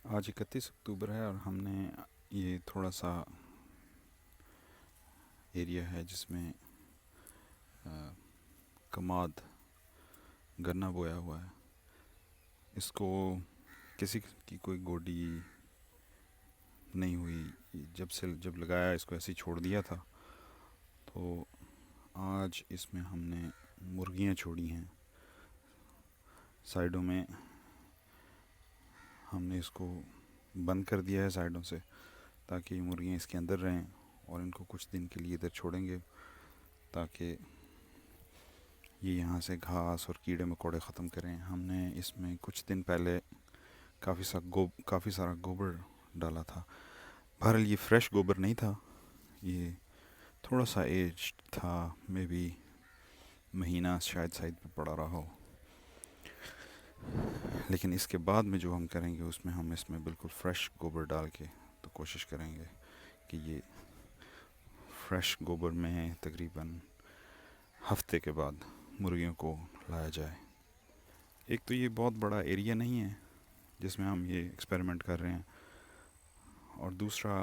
आज 31 अक्टूबर है और हमने ये थोड़ा सा एरिया है जिसमें अ, कमाद गन्ना बोया हुआ है। इसको किसी की कोई गोडी नहीं हुई, जब लगाया इसको ऐसे ही छोड़ दिया था। तो आज इसमें हमने मुर्गियां छोड़ी हैं साइडों में। हमने इसको बंद कर दिया है साइडों से, ताकि मुर्गियां इसके अंदर रहें, और इनको कुछ दिन के लिए इधर छोड़ेंगे ताकि ये यहाँ से घास और कीड़े मकोड़े ख़त्म करें। हमने इसमें कुछ दिन पहले काफ़ी सारा गोबर डाला था। बहरहाल ये फ्रेश गोबर नहीं था, ये थोड़ा सा एज था, मे बी महीना शायद साइड पे पड़ा रहा हो। लेकिन इसके बाद में जो हम करेंगे उसमें हम इसमें बिल्कुल फ्रेश गोबर डाल के तो कोशिश करेंगे कि ये फ्रेश गोबर में तकरीबन हफ्ते के बाद मुर्गियों को लाया जाए। एक तो ये बहुत बड़ा एरिया नहीं है जिसमें हम ये एक्सपेरिमेंट कर रहे हैं, और दूसरा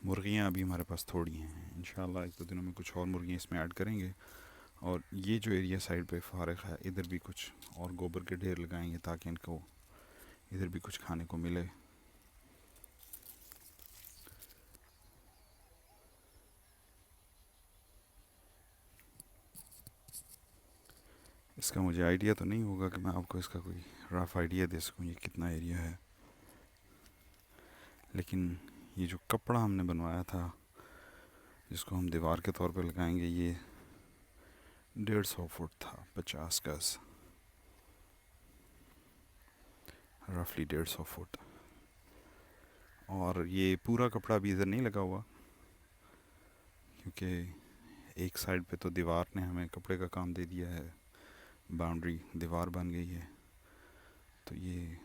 मुर्गियां अभी हमारे पास थोड़ी हैं। इंशाल्लाह एक दो दिनों में कुछ और मुर्गियां इसमें ऐड करेंगे, और ये जो एरिया साइड पे फारग है इधर भी कुछ और गोबर के ढेर लगाएंगे ताकि इनको इधर भी कुछ खाने को मिले। इसका मुझे आइडिया तो नहीं होगा कि मैं आपको इसका कोई रफ आइडिया दे सकूं ये कितना एरिया है, लेकिन ये जो कपड़ा हमने बनवाया था जिसको हम दीवार के तौर पे लगाएंगे, ये 150 फुट था, 50 गज, रफली 150 फुट। और ये पूरा कपड़ा अभी इधर नहीं लगा हुआ, क्योंकि एक साइड पे तो दीवार ने हमें कपड़े का काम दे दिया है, बाउंड्री दीवार बन गई है। तो ये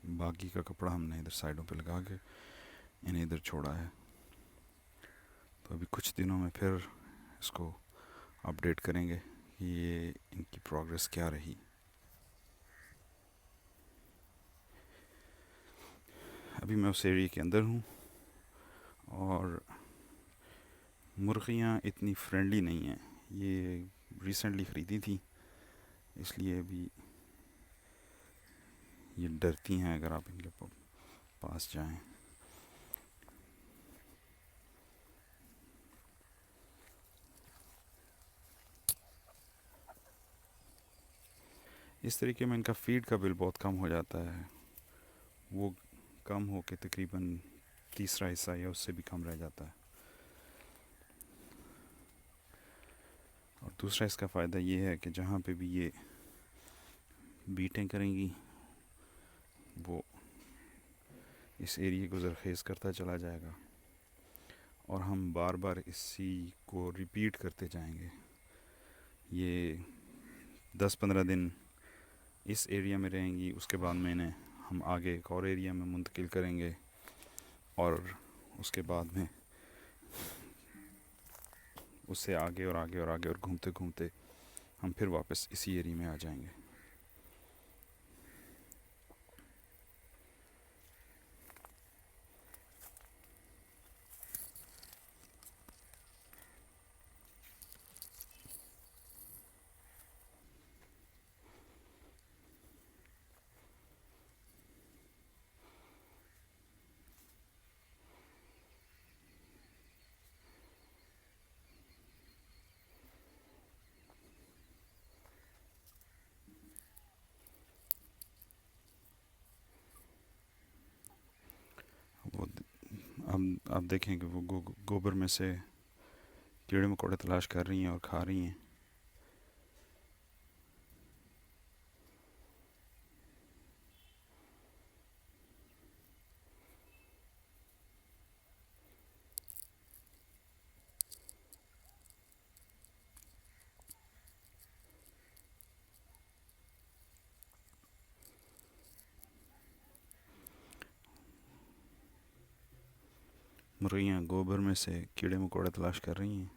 बाकी का कपड़ा हमने इधर साइडों पे लगा के इन्हें इधर छोड़ा है। तो अभी कुछ दिनों में फिर इसको अपडेट करेंगे कि ये इनकी प्रोग्रेस क्या रही। अभी मैं उस एरिया के अंदर हूँ, और मुर्गियाँ इतनी फ्रेंडली नहीं हैं। ये रिसेंटली ख़रीदी थी, इसलिए अभी ये डरती हैं अगर आप इनके पास जाएं। इस तरीके में इनका फ़ीड का बिल बहुत कम हो जाता है। वो कम हो के तकरीबन तीसरा हिस्सा या उससे भी कम रह जाता है। और दूसरा इसका फ़ायदा ये है कि जहाँ पे भी ये बीटें करेंगी, वो इस एरिया को ज़रखेज़ करता चला जाएगा, और हम बार बार इसी को रिपीट करते जाएंगे। ये 10-15 दिन इस एरिया में रहेंगी, उसके बाद में इन्हें हम आगे एक और एरिया में मुंतकिल करेंगे, और उसके बाद में उससे आगे और आगे और आगे और घूमते घूमते हम फिर वापस इसी एरिया में आ जाएंगे। वो अब आप देखें कि वो गोबर में से कीड़े मकोड़े तलाश कर रही हैं और खा रही हैं। मुर्गियाँ गोबर में से कीड़े मकोड़े तलाश कर रही हैं,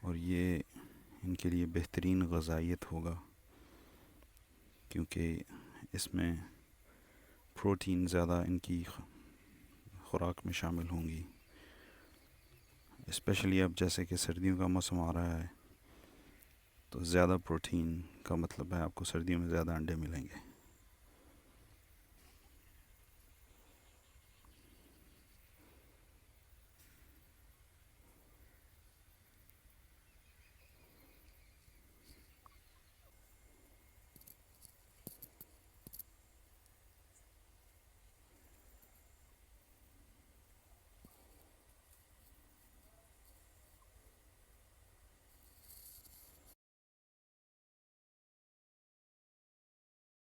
और ये इनके लिए बेहतरीन गज़ाइयत होगा, क्योंकि इसमें प्रोटीन ज़्यादा इनकी खुराक में शामिल होंगी। स्पेशली अब जैसे कि सर्दियों का मौसम आ रहा है, तो ज़्यादा प्रोटीन का मतलब है आपको सर्दियों में ज़्यादा अंडे मिलेंगे।